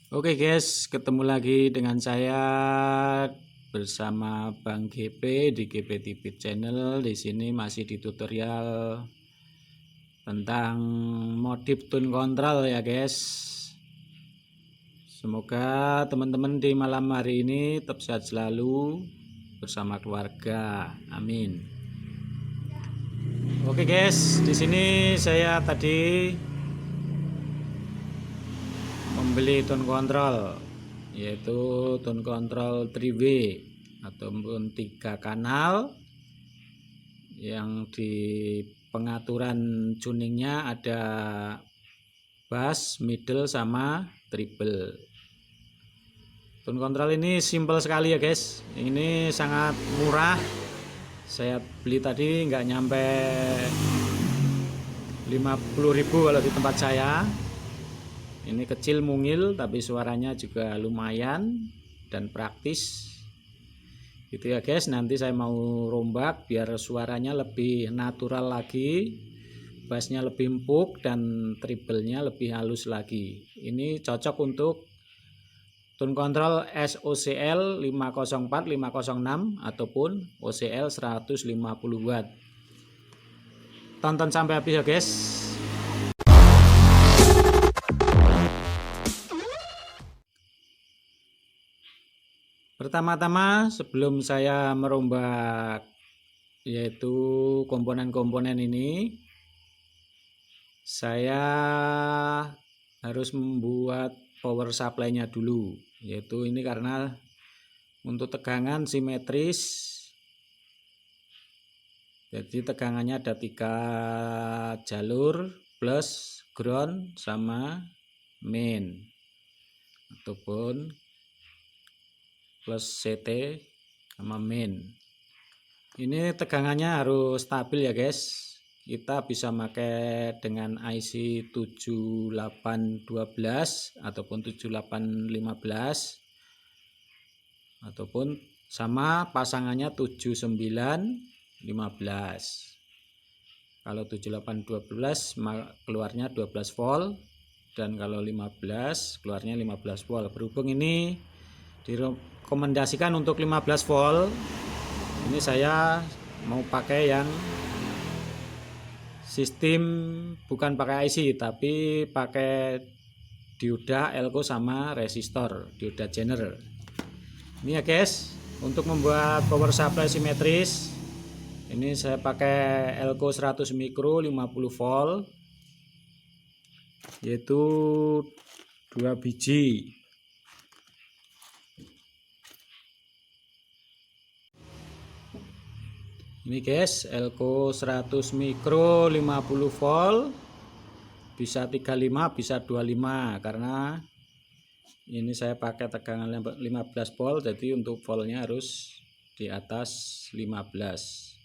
Oke guys, ketemu lagi dengan saya bersama Bang GP di GP TV Channel. Di sini masih di tutorial tentang modif tune control ya guys. Semoga teman-teman di malam hari ini tetap sehat selalu bersama keluarga. Amin. Oke guys, di sini saya tadi membeli tone control, yaitu tone control 3W ataupun 3 kanal yang di pengaturan tuningnya ada bass, middle sama treble. Tone control ini simple sekali ya guys, ini sangat murah. Saya beli tadi nggak nyampe 50.000 kalau di tempat saya. Ini kecil mungil tapi suaranya juga lumayan dan praktis gitu ya guys. Nanti saya mau rombak biar suaranya lebih natural lagi, bassnya lebih empuk dan treble-nya lebih halus lagi. Ini cocok untuk tone control SOCL 504, 506 ataupun OCL 150 watt. Tonton sampai habis ya guys. Pertama-tama sebelum saya merombak yaitu komponen-komponen ini, saya harus membuat power supply-nya dulu. Yaitu ini karena untuk tegangan simetris, jadi tegangannya ada 3 jalur, plus, ground, sama main ataupun plus CT sama main. Ini tegangannya harus stabil ya guys. Kita bisa pakai dengan IC 7812 ataupun 7815 ataupun sama pasangannya 7915. Kalau 7812 keluarnya 12 volt dan kalau 15 keluarnya 15 volt. Berhubung ini direkomendasikan untuk 15 volt, ini saya mau pakai yang sistem bukan pakai IC tapi pakai dioda elko sama resistor dioda jener. Ini ya guys, untuk membuat power supply simetris ini saya pakai elko 100 mikro 50 volt, yaitu 2 biji. Ini guys, elko 100 mikro 50 volt, bisa 35 bisa 25 karena ini saya pakai tegangan 15 volt, jadi untuk voltnya harus di atas 15.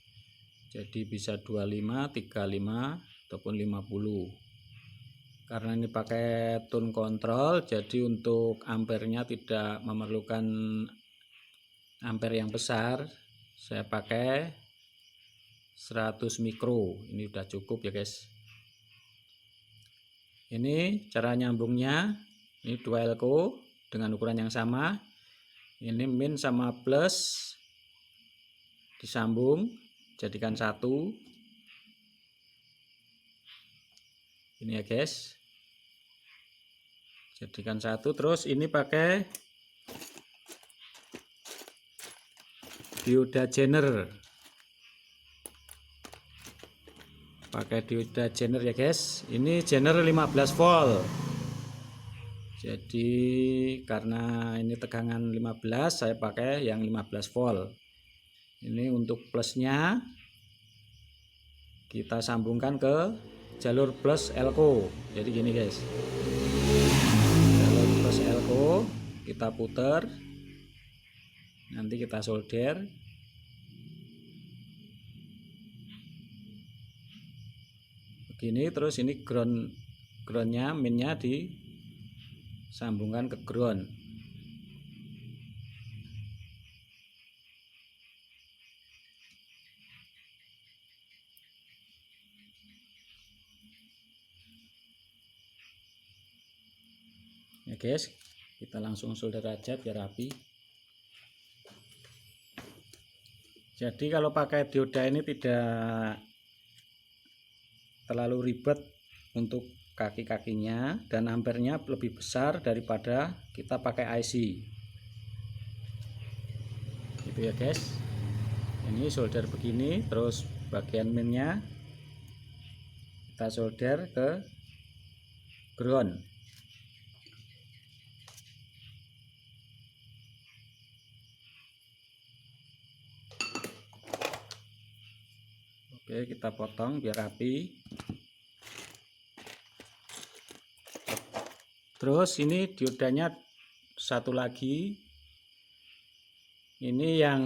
Jadi bisa 25, 35 ataupun 50. Karena ini pakai tone control, jadi untuk ampernya tidak memerlukan ampere yang besar. Saya pakai 100 mikro, ini udah cukup ya guys. Ini cara nyambungnya, ini 2 elko dengan ukuran yang sama. Ini min sama plus disambung jadikan satu. Ini ya guys, jadikan satu. Terus ini pakai dioda jener, pakai dioda jener ya guys. Ini jener 15 volt, jadi karena ini tegangan 15 saya pakai yang 15 volt. Ini untuk plusnya kita sambungkan ke jalur plus elko. Jadi gini guys, jalur plus elko kita putar, nanti kita solder. Begini, terus ini groundnya, minnya disambungkan ke ground. Ya guys, Kita langsung solder aja biar rapi. Jadi kalau pakai dioda ini tidak terlalu ribet untuk kaki-kakinya, dan ampernya lebih besar daripada kita pakai IC. Gitu ya guys. Ini solder begini, terus bagian minnya kita solder ke ground. Oke, kita potong biar rapi. Terus ini diodanya satu lagi. Ini yang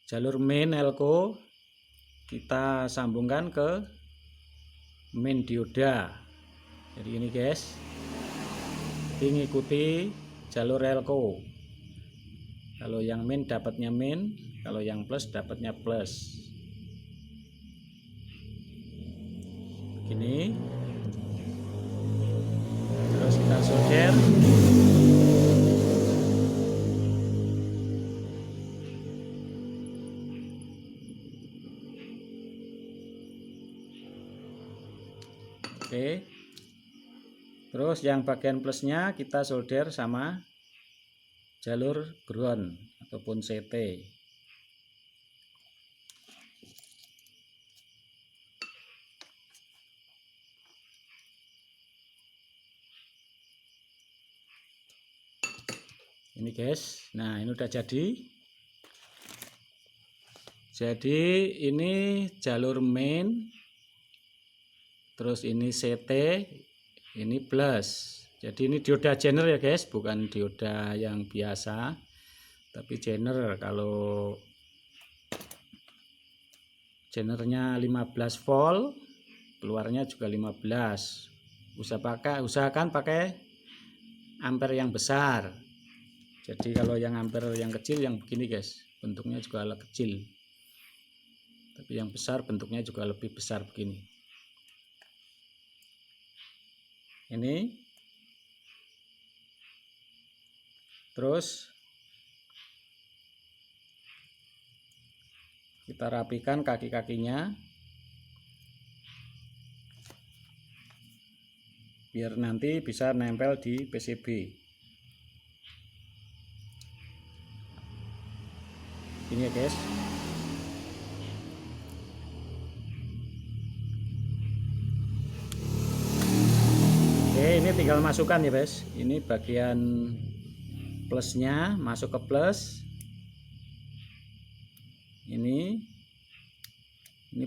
jalur main elko kita sambungkan ke main dioda. Jadi ini guys, ini ikuti jalur elko. Kalau yang main dapatnya main, kalau yang plus dapatnya plus. Begini. Terus kita solder. Oke. Terus yang bagian plusnya kita solder sama jalur ground ataupun CT. Ini guys, nah ini udah jadi. Jadi ini jalur main, terus ini CT, ini plus. Jadi ini dioda Zener ya guys, bukan dioda yang biasa, tapi Zener. Kalau Zenernya 15 volt, keluarnya juga 15. Usahakan pakai ampere yang besar. Jadi kalau yang ampere yang kecil yang begini guys, bentuknya juga agak kecil. Tapi yang besar bentuknya juga lebih besar begini. Ini. Terus kita rapikan kaki-kakinya biar nanti bisa nempel di PCB. Ini ya guys. Oke, ini tinggal masukkan ya guys. Ini bagian plusnya masuk ke plus. Ini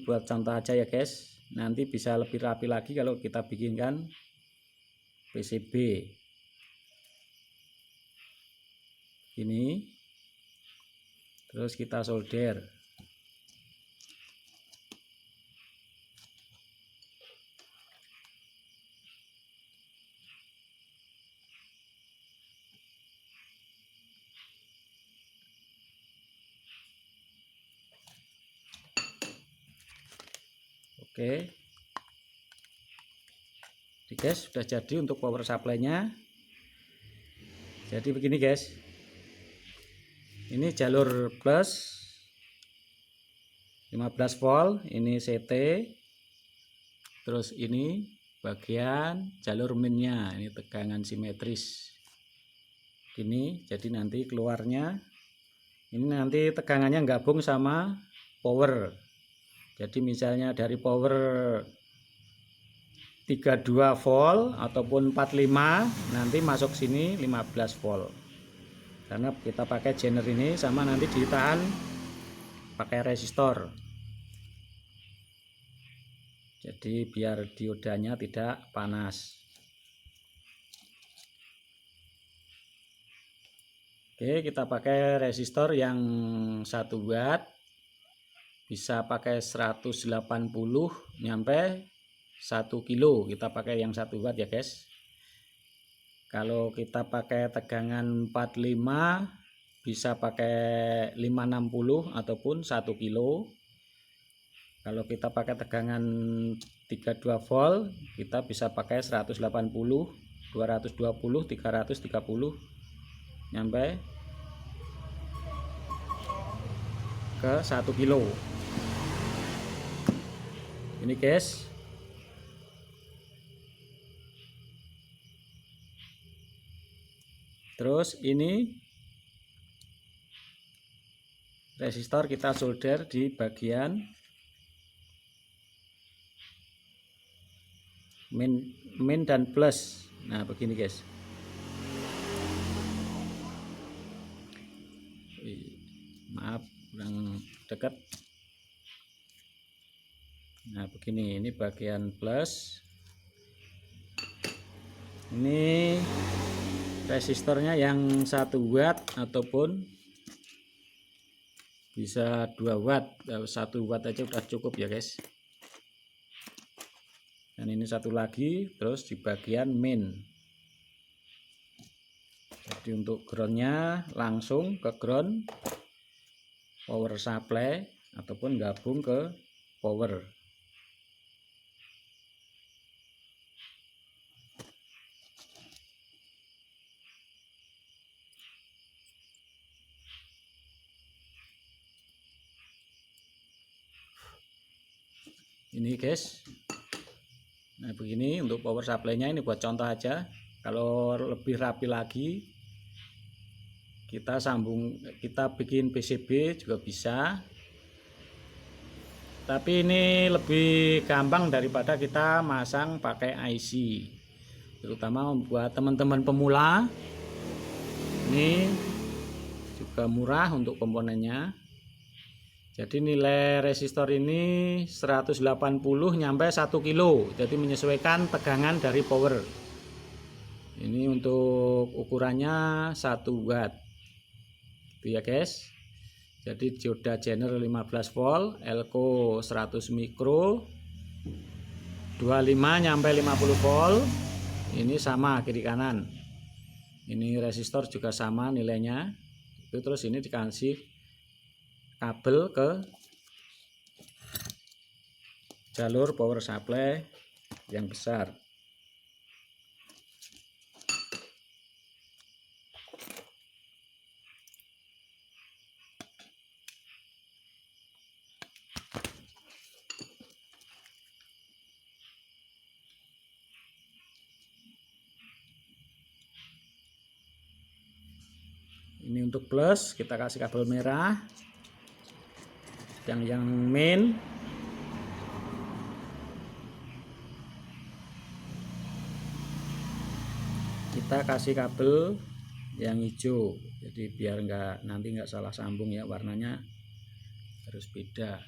buat contoh aja ya guys. Nanti bisa lebih rapi lagi kalau kita bikinkan PCB. Ini. Terus kita solder. Oke. Jadi guys, sudah jadi untuk power supply-nya. Jadi begini guys. Ini jalur plus 15 volt, ini CT. Terus ini bagian jalur minnya, ini tegangan simetris. Ini jadi nanti keluarnya ini nanti tegangannya gabung sama power. Jadi misalnya dari power 32 volt ataupun 45, nanti masuk sini 15 volt. Karena kita pakai Zener ini, sama nanti ditahan pakai resistor. Jadi biar diodanya tidak panas. Oke, kita pakai resistor yang 1 watt. Bisa pakai 180 nyampe 1 kilo. Kita pakai yang 1 watt ya guys. Kalau kita pakai tegangan 45 bisa pakai 560 ataupun 1 kilo. Kalau kita pakai tegangan 32 volt kita bisa pakai 180 220, 330 nyampe ke 1 kilo. Ini guys, terus ini resistor kita solder di bagian min dan plus. Nah begini guys, maaf kurang dekat. Nah begini, ini bagian plus, ini resistornya yang 1 watt ataupun bisa 2 watt. 1 watt aja udah cukup ya guys. Dan ini satu lagi, terus di bagian min. Jadi untuk groundnya langsung ke ground power supply ataupun gabung ke power. Ini guys, nah begini untuk power supply-nya. Ini buat contoh aja. Kalau lebih rapi lagi, kita bikin PCB juga bisa, tapi ini lebih gampang daripada kita masang pakai IC, terutama buat teman-teman pemula. Ini juga murah untuk komponennya. Jadi nilai resistor ini 180 nyampe 1 kilo. Jadi menyesuaikan tegangan dari power. Ini untuk ukurannya 1 watt. Itu ya guys. Jadi dioda Zener 15 volt, Elko 100 mikro, 25 nyampe 50 volt. Ini sama kiri kanan. Ini resistor juga sama nilainya. Itu terus ini dikasih kabel ke jalur power supply yang besar. Ini untuk plus, kita kasih kabel merah. Yang main kita kasih kabel yang hijau, jadi biar nanti nggak salah sambung ya, warnanya harus beda.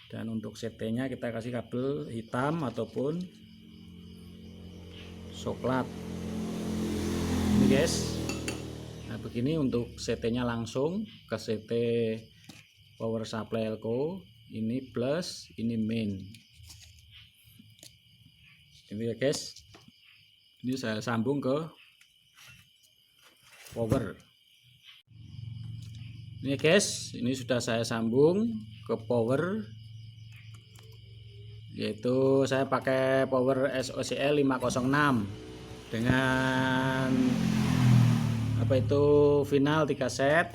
Dan untuk CT nya kita kasih kabel hitam ataupun coklat. Ini guys, nah begini untuk CT nya langsung ke CT power supply Elko. Ini plus, ini main. Ini ya guys, ini saya sambung ke power. Ini guys, ini sudah saya sambung ke power, yaitu saya pakai power SOCL 506 dengan final 3 set.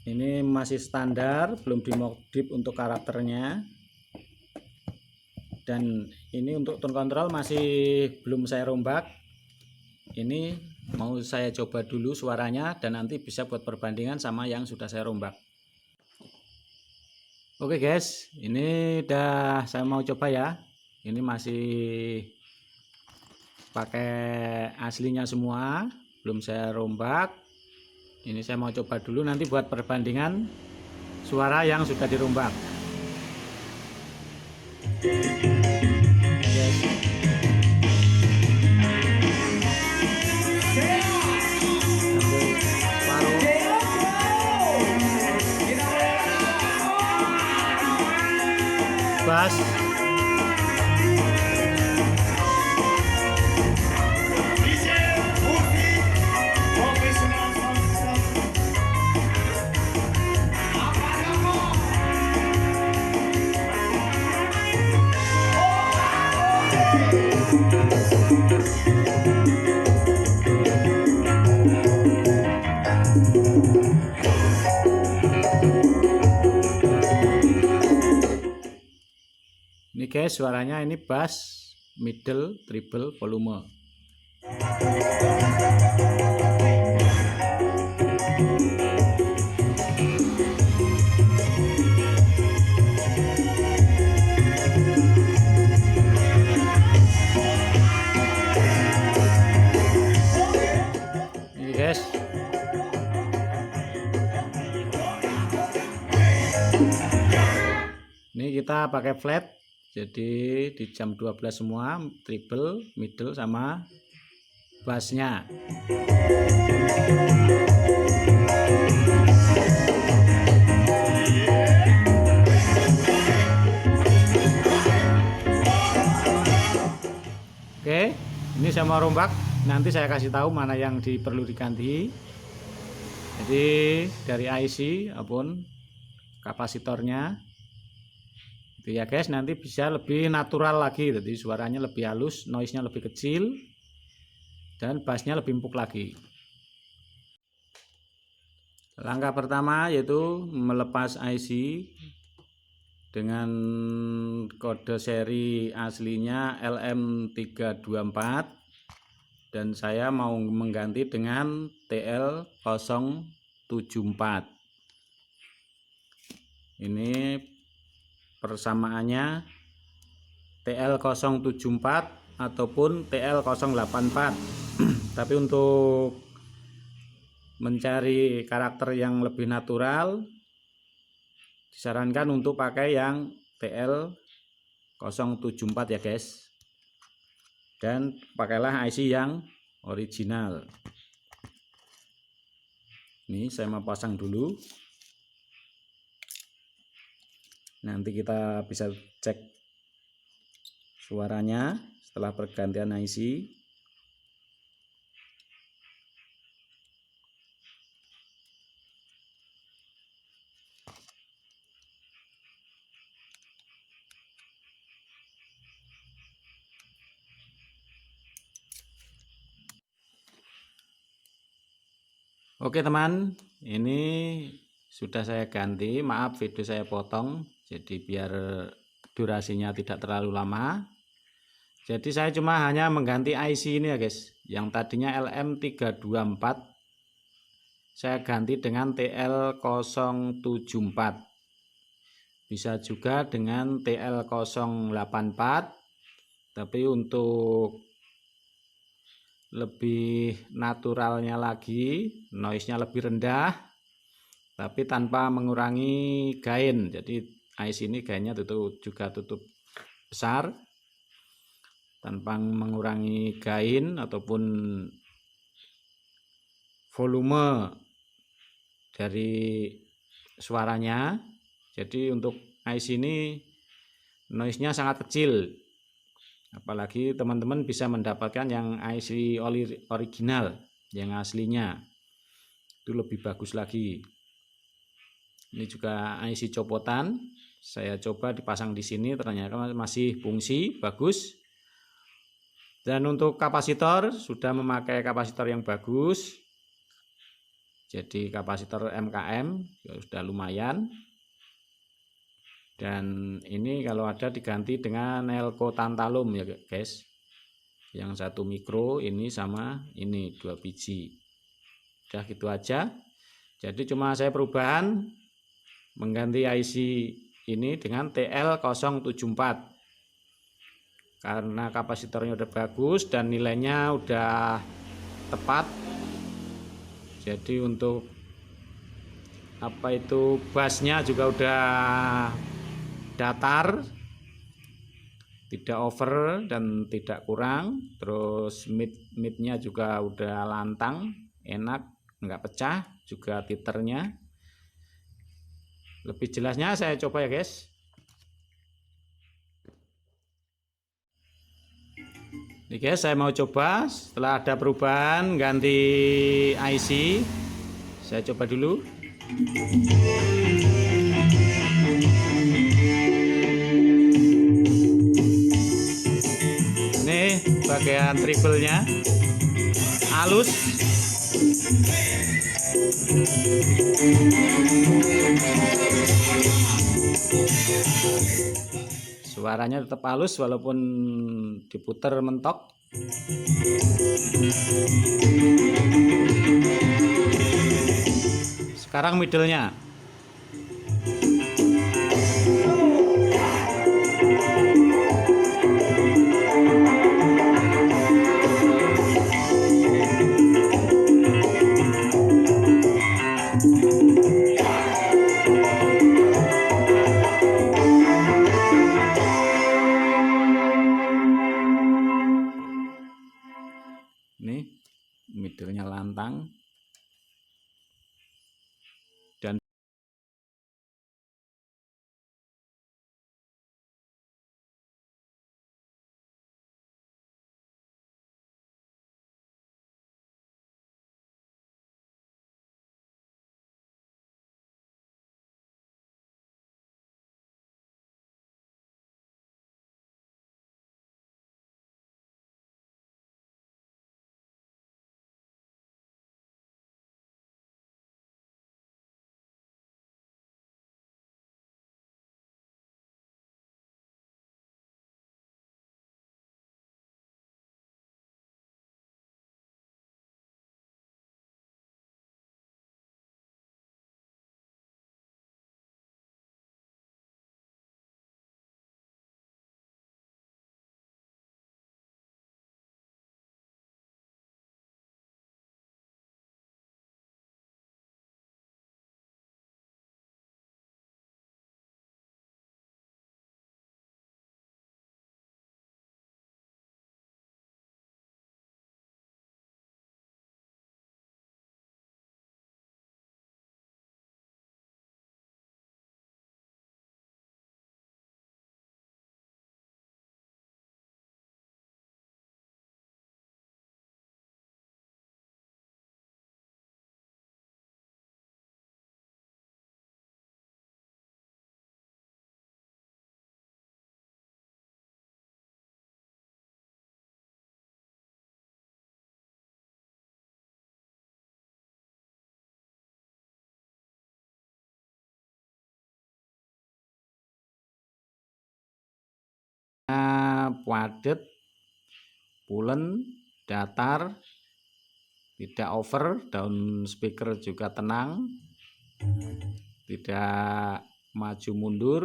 Ini masih standar, belum dimodif untuk karakternya. Dan ini untuk tone control masih belum saya rombak. Ini mau saya coba dulu suaranya dan nanti bisa buat perbandingan sama yang sudah saya rombak. Oke guys, ini udah saya mau coba ya. Ini masih pakai aslinya semua, belum saya rombak. Ini saya mau coba dulu nanti buat perbandingan suara yang sudah dirombak. Bass. Ini guys, suaranya ini bass, middle, treble, volume. Ini guys. Ini kita pakai flat, jadi di jam 12 semua, treble, middle sama bassnya. Oke, ini saya mau rombak, nanti saya kasih tahu mana yang perlu diganti. Jadi dari IC maupun kapasitornya itu ya guys, nanti bisa lebih natural lagi, jadi suaranya lebih halus, noise-nya lebih kecil, dan bassnya lebih empuk lagi. Langkah pertama yaitu melepas IC dengan kode seri aslinya LM324, dan saya mau mengganti dengan TL074. Ini persamaannya TL074 ataupun TL084. Tapi untuk mencari karakter yang lebih natural, disarankan untuk pakai yang TL074 ya guys. Dan pakailah IC yang original. Ini saya mau pasang dulu. Nanti kita bisa cek suaranya setelah pergantian IC. Oke teman, ini sudah saya ganti. Maaf video saya potong, jadi biar durasinya tidak terlalu lama. Jadi saya cuma hanya mengganti IC ini ya guys. Yang tadinya LM324 saya ganti dengan TL074. Bisa juga dengan TL084. Tapi untuk lebih naturalnya lagi, noise-nya lebih rendah, tapi tanpa mengurangi gain. Jadi IC ini gainnya juga tutup besar, tanpa mengurangi gain ataupun volume dari suaranya. Jadi untuk IC ini noise-nya sangat kecil. Apalagi teman-teman bisa mendapatkan yang IC original, yang aslinya itu lebih bagus lagi. Ini juga IC copotan, saya coba dipasang di sini, ternyata masih fungsi bagus. Dan untuk kapasitor sudah memakai kapasitor yang bagus, jadi kapasitor MKM ya sudah lumayan. Dan ini kalau ada diganti dengan Elco Tantalum ya guys, yang 1 mikro ini sama ini 2 biji. Udah gitu aja. Jadi cuma saya perubahan mengganti IC ini dengan TL074 karena kapasitornya udah bagus dan nilainya udah tepat. Jadi untuk bassnya juga udah datar, tidak over dan tidak kurang. Terus midnya juga udah lantang, enak, nggak pecah. Juga titernya lebih jelasnya saya coba ya guys. Ini guys, saya mau coba setelah ada perubahan ganti IC. Saya coba dulu. Ini bagian treble-nya halus. Suaranya tetap halus walaupun diputer mentok. Sekarang middle-nya. Ini middle-nya lantang dan padat, pulen, datar, tidak over, daun speaker juga tenang, tidak maju mundur.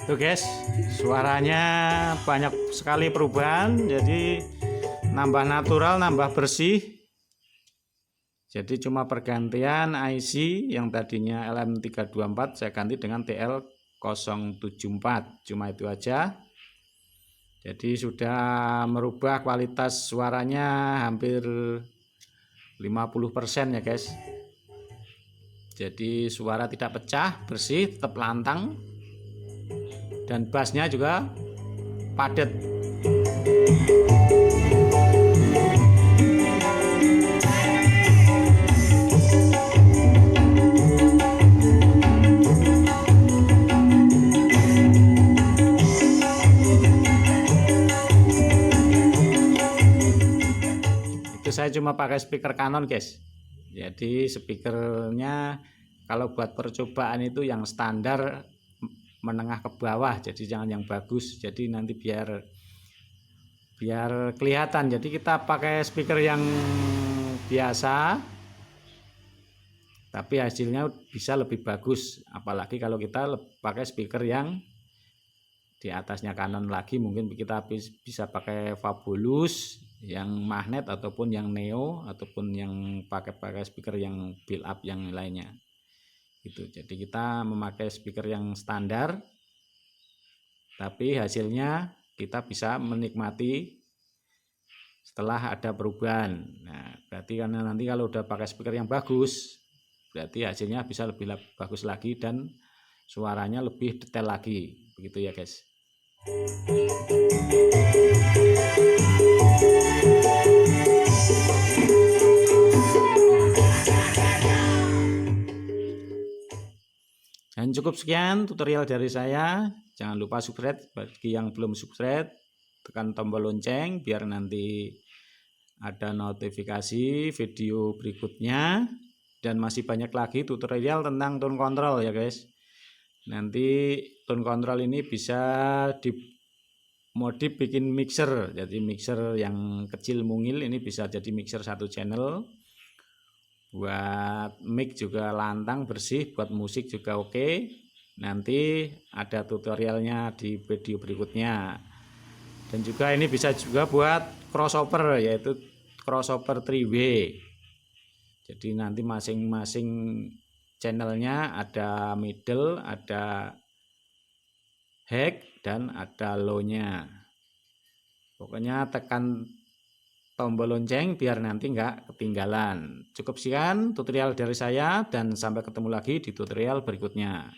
Tuh guys, suaranya banyak sekali perubahan, jadi nambah natural, nambah bersih. Jadi cuma pergantian IC yang tadinya LM324 saya ganti dengan TL074, cuma itu aja. Jadi sudah merubah kualitas suaranya hampir 50% ya guys. Jadi suara tidak pecah, bersih, tetap lantang. Dan bassnya juga padat. Itu saya cuma pakai speaker Canon guys. Jadi speakernya kalau buat percobaan itu yang standar menengah ke bawah, jadi jangan yang bagus, jadi nanti biar kelihatan. Jadi kita pakai speaker yang biasa tapi hasilnya bisa lebih bagus, apalagi kalau kita pakai speaker yang di atasnya Canon lagi. Mungkin kita bisa pakai Fabulous yang magnet ataupun yang neo ataupun yang pakai speaker yang build up yang lainnya gitu. Jadi kita memakai speaker yang standar tapi hasilnya kita bisa menikmati setelah ada perubahan. Nah, berarti karena nanti kalau udah pakai speaker yang bagus, berarti hasilnya bisa lebih bagus lagi dan suaranya lebih detail lagi. Begitu ya guys. cukup sekian tutorial dari saya. Jangan lupa subscribe, bagi yang belum subscribe tekan tombol lonceng biar nanti ada notifikasi video berikutnya. Dan masih banyak lagi tutorial tentang tone control ya guys. Nanti tone control ini bisa dimodif bikin mixer, jadi mixer yang kecil mungil ini bisa jadi mixer satu channel. Buat mic juga lantang bersih, buat musik juga oke. Nanti ada tutorialnya di video berikutnya. Dan juga ini bisa juga buat crossover, yaitu crossover 3-way. Jadi nanti masing-masing channelnya ada middle, ada high, dan ada low-nya. Pokoknya tekan tombol lonceng biar nanti nggak ketinggalan. Cukup sekian tutorial dari saya dan sampai ketemu lagi di tutorial berikutnya.